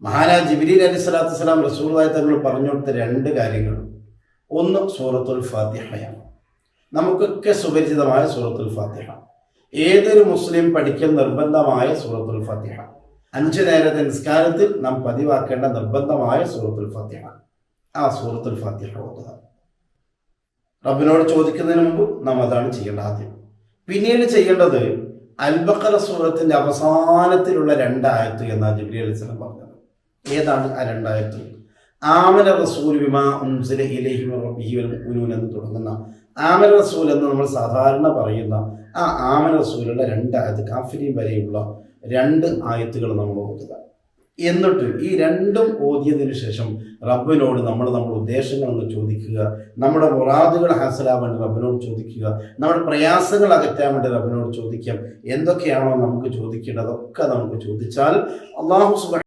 മഹാനായ ജിബ്രീൽ അലൈഹിസ്സലാത്തു വസ്സലാം റസൂലുള്ളാഹി തങ്ങൾ പറഞ്ഞു കൊടുത്ത രണ്ട് കാര്യങ്ങൾ. ഒന്ന് സൂറത്തുൽ ഫാത്തിഹയാണ്. നമുക്കൊക്കെ സുപരിചിതമായ സൂറത്തുൽ ഫാത്തിഹ. ഏതൊരു മുസ്ലിം പഠിക്കൽ നിർബന്ധമായ സൂറത്തുൽ ഫാത്തിഹ. 5 നേരത്തെ നിസ്കാരത്തിൽ നാം പതിവാക്കേണ്ട നിർബന്ധമായ സൂറത്തുൽ ഫാത്തിഹ. ആ സൂറത്തുൽ ഫാത്തിഹ ഓതുക. റബ്ബിനോട് ചോദിക്കുന്നതിന് മുമ്പ് നാം അതാണ് ചെയ്യേണ്ടത് ആദ്യം. പിന്നീട് ചെയ്യേണ്ടത് അൽ ബഖറ സൂറത്തിന്റെ അവസാനത്തിലുള്ള 2 ആയത്ത് എന്നാണ് ജിബ്രീൽ അലൈഹിസ്സലാം പറഞ്ഞത്. ഏതാണ് ആ 2 ആയത്ത്? ആമന റസൂൽ ബിമാ ഉൻസില ഇലൈഹി മിർ റബ്ബിഹി വൽ മുഅ്മിനൂൻ എന്ന് തുടങ്ങുന്ന ആമന റസൂൽ എന്ന് നമ്മൾ സാധാരണ പറയുന്ന ആ ആമന റസൂലുള്ള 2 ആയത്ത്, കാഫിരീൻ വരെയുള്ള 2 ആയത്തുകൾ നമ്മൾ ഓതുക. എന്നിട്ട് ഈ 2ഉം ഓതിയതിനു ശേഷം റബ്ബിനോട് നമ്മുടെ ഉദ്ദേശങ്ങളൊന്ന് ചോദിക്കുക, നമ്മുടെ മുറാദുകൾ ഹാസിലാൻ വേണ്ടി റബ്ബിനോട് ചോദിക്കുക, നമ്മുടെ പ്രയാസങ്ങൾ അകറ്റാൻ വേണ്ടി റബ്ബിനോട് ചോദിക്കാം. എന്തൊക്കെയാണോ നമുക്ക് ചോദിക്കേണ്ടത് അതൊക്കെ നമുക്ക് ചോദിച്ചാൽ അല്ലാഹു സുബ്ഹാനഹു